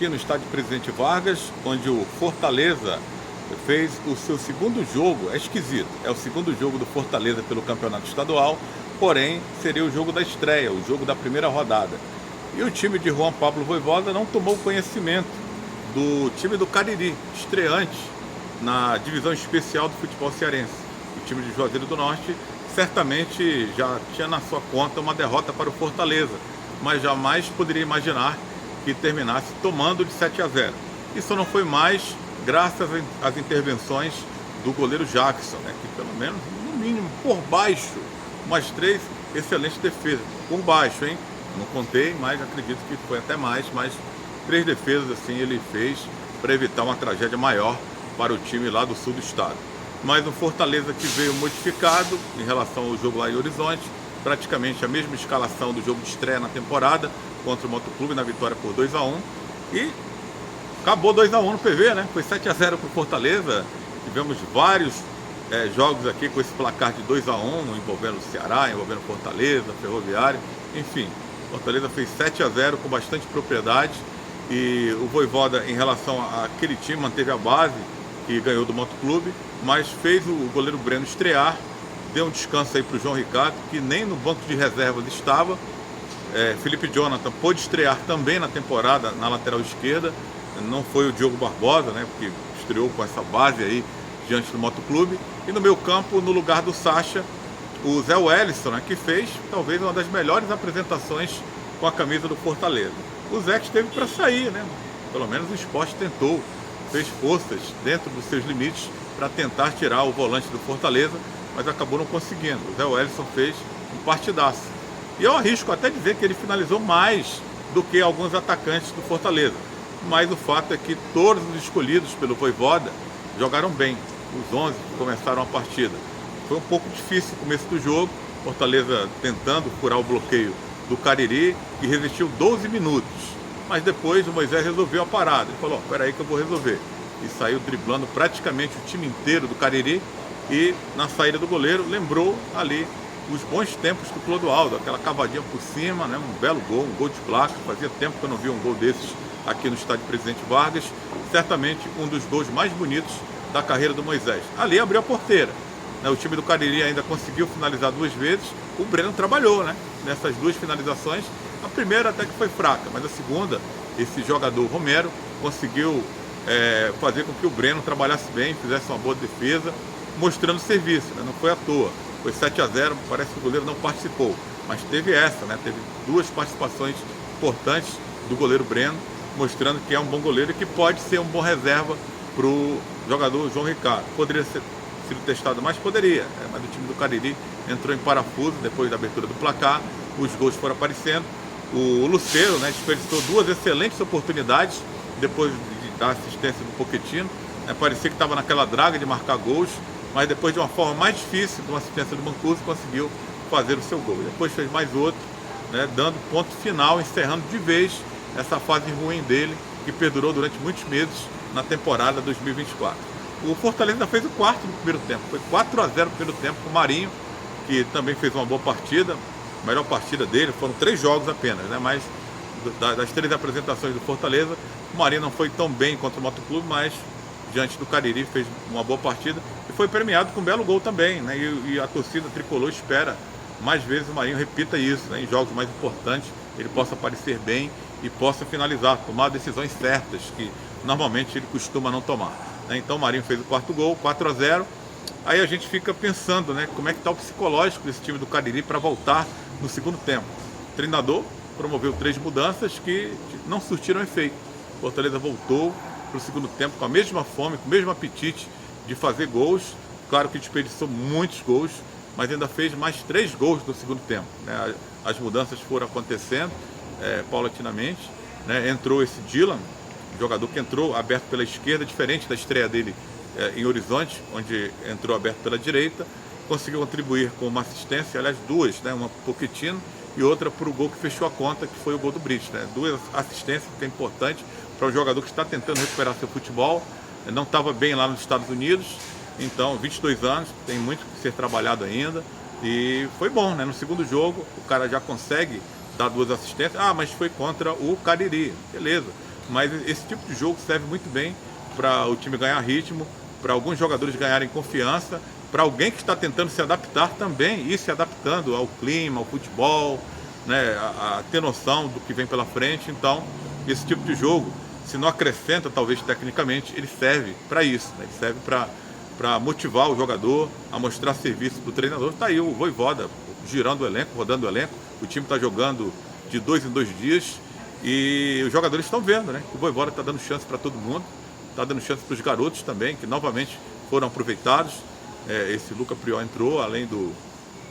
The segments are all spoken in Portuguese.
aqui no estádio Presidente Vargas, onde o Fortaleza fez o seu segundo jogo. É esquisito, é o segundo jogo do Fortaleza pelo campeonato estadual, porém seria o jogo da estreia, o jogo da primeira rodada. E o time de Juan Pablo Vojvoda não tomou conhecimento do time do Cariri, estreante na divisão especial do futebol cearense. O time de Juazeiro do Norte certamente já tinha na sua conta uma derrota para o Fortaleza, mas jamais poderia imaginar que terminasse tomando de 7-0. Isso não foi mais graças às intervenções do goleiro Jackson, né, que pelo menos, no mínimo, por baixo, umas 3 excelentes defesas. Por baixo, hein? Não contei, mas acredito que foi até mais, mas 3 defesas assim ele fez para evitar uma tragédia maior para o time lá do sul do estado. Mas o Fortaleza que veio modificado em relação ao jogo lá em Horizonte, praticamente a mesma escalação do jogo de estreia na temporada contra o Motoclube na vitória por 2-1 e acabou 2-1 no PV, né? Foi 7-0 para o Fortaleza. Tivemos vários jogos aqui com esse placar de 2-1 envolvendo o Ceará, envolvendo Fortaleza, Ferroviário, enfim. Fortaleza fez 7-0 com bastante propriedade e o Vojvoda, em relação àquele time, manteve a base que ganhou do Motoclube, mas fez o goleiro Breno estrear, deu um descanso aí para o João Ricardo, que nem no banco de reservas estava. Felipe Jonathan pôde estrear também na temporada na lateral esquerda, não foi o Diogo Barbosa, né, porque estreou com essa base aí diante do Motoclube. E no meio campo, no lugar do Sacha, o Zé Wellison, né, que fez talvez uma das melhores apresentações com a camisa do Fortaleza. O Zé que esteve para sair, né? Pelo menos o Sport tentou, fez forças dentro dos seus limites para tentar tirar o volante do Fortaleza, mas acabou não conseguindo. O Zé Wellison fez um partidaço. E eu arrisco até dizer que ele finalizou mais do que alguns atacantes do Fortaleza. Mas o fato é que todos os escolhidos pelo Vojvoda jogaram bem, os 11 que começaram a partida. Foi um pouco difícil o começo do jogo, Fortaleza tentando furar o bloqueio do Cariri, que resistiu 12 minutos. Mas depois o Moisés resolveu a parada. Ele falou, espera aí que eu vou resolver. E saiu driblando praticamente o time inteiro do Cariri. E na saída do goleiro lembrou ali os bons tempos do Clodoaldo, aquela cavadinha por cima, né? Um belo gol, um gol de placa. Fazia tempo que eu não vi um gol desses aqui no estádio Presidente Vargas. Certamente um dos gols mais bonitos da carreira do Moisés. Ali abriu a porteira. O time do Cariri ainda conseguiu finalizar 2 vezes. O Breno trabalhou, né, nessas 2 finalizações. A primeira até que foi fraca, mas a segunda, esse jogador Romero conseguiu fazer com que o Breno trabalhasse bem, fizesse uma boa defesa, mostrando serviço, né? Não foi à toa. Foi 7-0, parece que o goleiro não participou, mas teve essa, né? Teve 2 participações importantes do goleiro Breno, mostrando que é um bom goleiro e que pode ser um bom reserva para o jogador João Ricardo. Poderia ser sido testado mais? Poderia, mas o time do Cariri entrou em parafuso depois da abertura do placar, os gols foram aparecendo. O Lucero, né, desperdiçou 2 excelentes oportunidades depois da assistência do Pochettino, parecia que estava naquela draga de marcar gols, mas depois de uma forma mais difícil, com a assistência do Mancuso, conseguiu fazer o seu gol. Depois fez mais outro, né, dando ponto final, encerrando de vez essa fase ruim dele, que perdurou durante muitos meses na temporada 2024. O Fortaleza fez o 4º no primeiro tempo, foi 4-0 no primeiro tempo com o Marinho, que também fez uma boa partida, a melhor partida dele, foram 3 jogos apenas, né? Mas das 3 apresentações do Fortaleza, o Marinho não foi tão bem contra o Motoclube, mas diante do Cariri fez uma boa partida e foi premiado com um belo gol também, né? E a torcida tricolor espera mais vezes o Marinho repita isso, né? Em jogos mais importantes, ele possa aparecer bem e possa finalizar, tomar decisões certas, que normalmente ele costuma não tomar. Então o Marinho fez o 4º gol, 4-0. Aí a gente fica pensando, né, como é que está o psicológico desse time do Cariri para voltar no segundo tempo. O treinador promoveu 3 mudanças que não surtiram efeito. O Fortaleza voltou para o segundo tempo com a mesma fome, com o mesmo apetite de fazer gols. Claro que desperdiçou muitos gols, mas ainda fez mais 3 gols no segundo tempo, né? As mudanças foram acontecendo paulatinamente, né? Entrou esse Dylan, jogador que entrou aberto pela esquerda, diferente da estreia dele em Horizonte, onde entrou aberto pela direita, conseguiu contribuir com uma assistência, aliás 2, né, uma pro Pochettino e outra para o gol que fechou a conta, que foi o gol do Brits, né? 2 assistências, que é importante para um jogador que está tentando recuperar seu futebol, não estava bem lá nos Estados Unidos, então 22 anos, tem muito que ser trabalhado ainda, e foi bom, né? No segundo jogo o cara já consegue dar 2 assistências, mas foi contra o Cariri, beleza. mas esse tipo de jogo serve muito bem para o time ganhar ritmo, para alguns jogadores ganharem confiança, para alguém que está tentando se adaptar também, ir se adaptando ao clima, ao futebol, né, a ter noção do que vem pela frente. Então, esse tipo de jogo, se não acrescenta talvez tecnicamente, ele serve para isso, né? Ele serve para motivar o jogador, a mostrar serviço para o treinador. Está aí o Vojvoda girando o elenco, rodando o elenco, o time está jogando de 2 em 2 dias e os jogadores estão vendo, né? O Vojvoda está dando chance para todo mundo, está dando chance para os garotos também, que novamente foram aproveitados. Esse Luca Prior entrou, além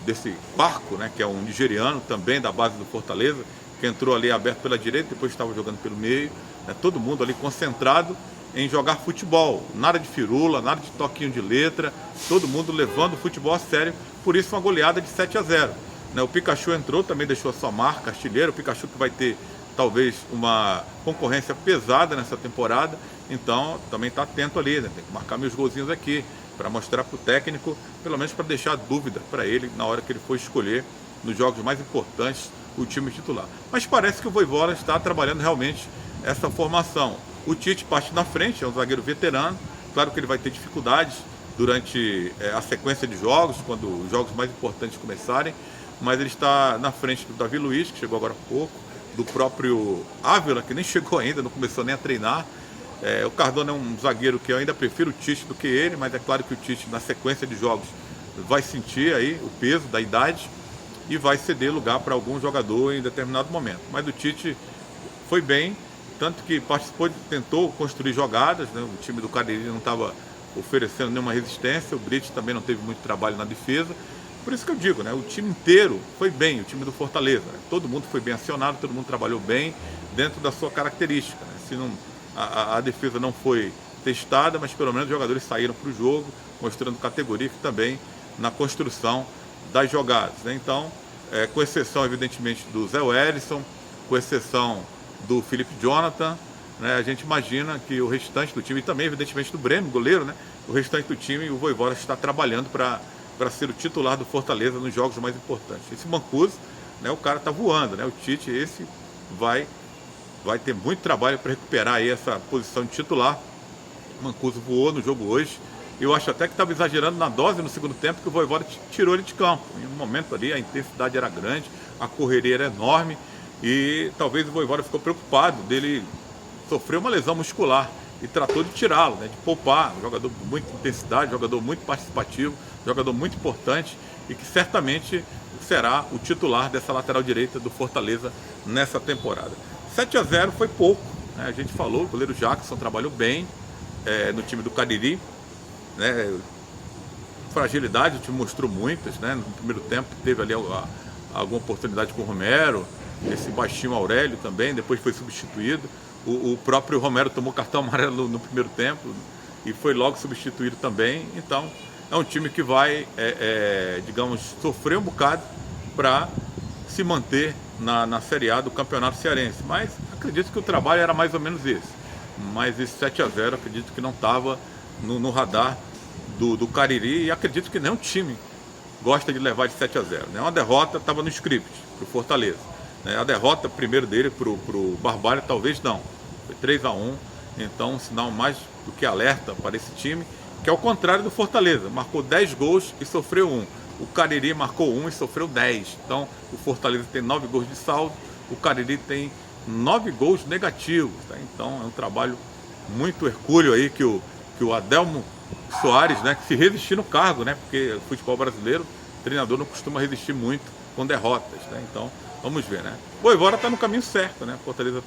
desse Barco, né, que é um nigeriano também da base do Fortaleza, que entrou ali aberto pela direita, depois estava jogando pelo meio, né, todo mundo ali concentrado em jogar futebol, nada de firula, nada de toquinho de letra, todo mundo levando o futebol a sério, por isso uma goleada de 7-0. Né, o Pikachu entrou, também deixou a sua marca, artilheiro, o Pikachu que vai ter talvez uma concorrência pesada nessa temporada, então também está atento ali, né, tem que marcar meus golzinhos aqui, para mostrar para o técnico, pelo menos para deixar dúvida para ele na hora que ele for escolher nos jogos mais importantes o time titular. Mas parece que o Vojvoda está trabalhando realmente essa formação. O Tite parte na frente, é um zagueiro veterano, claro que ele vai ter dificuldades durante a sequência de jogos, quando os jogos mais importantes começarem, mas ele está na frente do Davi Luiz, que chegou agora há pouco, do próprio Ávila, que nem chegou ainda, não começou nem a treinar. O Cardona é um zagueiro que eu ainda prefiro o Tite do que ele, mas é claro que o Tite, na sequência de jogos, vai sentir aí o peso da idade e vai ceder lugar para algum jogador em determinado momento. Mas o Tite foi bem, tanto que participou, tentou construir jogadas, né? O time do Cariri não estava oferecendo nenhuma resistência, o Brits também não teve muito trabalho na defesa. Por isso que eu digo, né? O time inteiro foi bem, o time do Fortaleza, né? Todo mundo foi bem acionado, todo mundo trabalhou bem dentro da sua característica, né? Se não, a defesa não foi testada, mas pelo menos os jogadores saíram para o jogo, mostrando categoria que também na construção das jogadas, né? Então, com exceção evidentemente do Zé Wellison, com exceção do Felipe Jonathan, né, a gente imagina que o restante do time, e também evidentemente do Breno, goleiro, né, o restante do time, o Vojvoda está trabalhando para ser o titular do Fortaleza nos jogos mais importantes. Esse Mancuso, né, o cara está voando, né, o Tite, esse vai ter muito trabalho para recuperar aí essa posição de titular. O Mancuso voou no jogo hoje. Eu acho até que estava exagerando na dose no segundo tempo, que o Vojvoda tirou ele de campo. Em um momento ali a intensidade era grande, a correria era enorme e talvez o Vojvoda ficou preocupado dele sofrer uma lesão muscular e tratou de tirá-lo, né, de poupar. Um jogador de muita intensidade, jogador muito participativo, jogador muito importante e que certamente será o titular dessa lateral direita do Fortaleza nessa temporada. 7-0 foi pouco, né? A gente falou, o goleiro Jackson trabalhou bem no time do Cariri, né? Fragilidade, o time mostrou muitas, né? No primeiro tempo teve ali alguma oportunidade com o Romero, esse baixinho Aurélio também, depois foi substituído. O próprio Romero tomou cartão amarelo no primeiro tempo e foi logo substituído também. Então é um time que vai, digamos, sofrer um bocado para se manter na Série A do Campeonato Cearense. Mas acredito que o trabalho era mais ou menos esse. Mas esse 7-0 acredito que não estava no radar do Cariri e acredito que nenhum time gosta de levar de 7-0. Né? Uma derrota estava no script para o Fortaleza. Né? A derrota primeiro dele para o Barbário talvez não. Foi 3-1, então um sinal mais do que alerta para esse time, que é o contrário do Fortaleza. Marcou 10 gols e sofreu 1. O Cariri marcou 1 e sofreu 10. Então o Fortaleza tem 9 gols de saldo, o Cariri tem 9 gols negativos. Tá? Então é um trabalho muito hercúleo aí que o Adelmo Soares, né, que se resistir no cargo, né, porque o futebol brasileiro, o treinador não costuma resistir muito com derrotas. Né? Então vamos ver. Né? O Vojvoda está no caminho certo. Né? O Fortaleza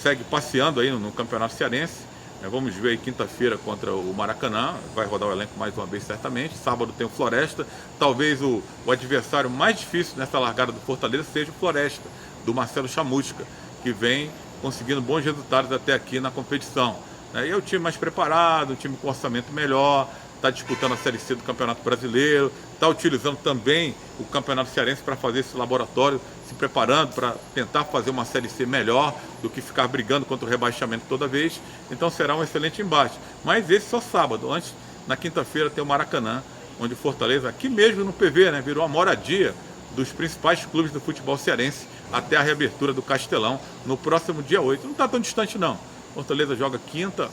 segue passeando aí no Campeonato Cearense. Vamos ver aí quinta-feira contra o Maracanã, vai rodar o elenco mais uma vez certamente. Sábado tem o Floresta, talvez o adversário mais difícil nessa largada do Fortaleza seja o Floresta, do Marcelo Chamusca, que vem conseguindo bons resultados até aqui na competição. E é o time mais preparado, um time com orçamento melhor, está disputando a Série C do Campeonato Brasileiro, está utilizando também o Campeonato Cearense para fazer esse laboratório, se preparando para tentar fazer uma Série C melhor do que ficar brigando contra o rebaixamento toda vez. Então será um excelente embate. Mas esse só sábado, antes, na quinta-feira, tem o Maracanã, onde o Fortaleza, aqui mesmo no PV, né, virou uma moradia dos principais clubes do futebol cearense até a reabertura do Castelão no próximo dia 8. Não está tão distante não. Fortaleza joga quinta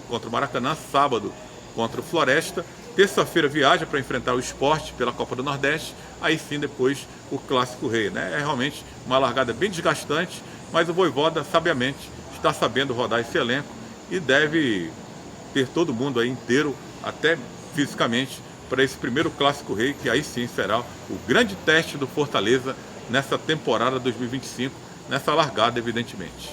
contra o Maracanã, sábado contra o Floresta, terça-feira viaja para enfrentar o Sport pela Copa do Nordeste, aí sim depois o Clássico Rei, né? É realmente uma largada bem desgastante, mas o Vojvoda sabiamente está sabendo rodar esse elenco e deve ter todo mundo aí inteiro, até fisicamente, para esse primeiro Clássico Rei, que aí sim será o grande teste do Fortaleza nessa temporada 2025, nessa largada, evidentemente.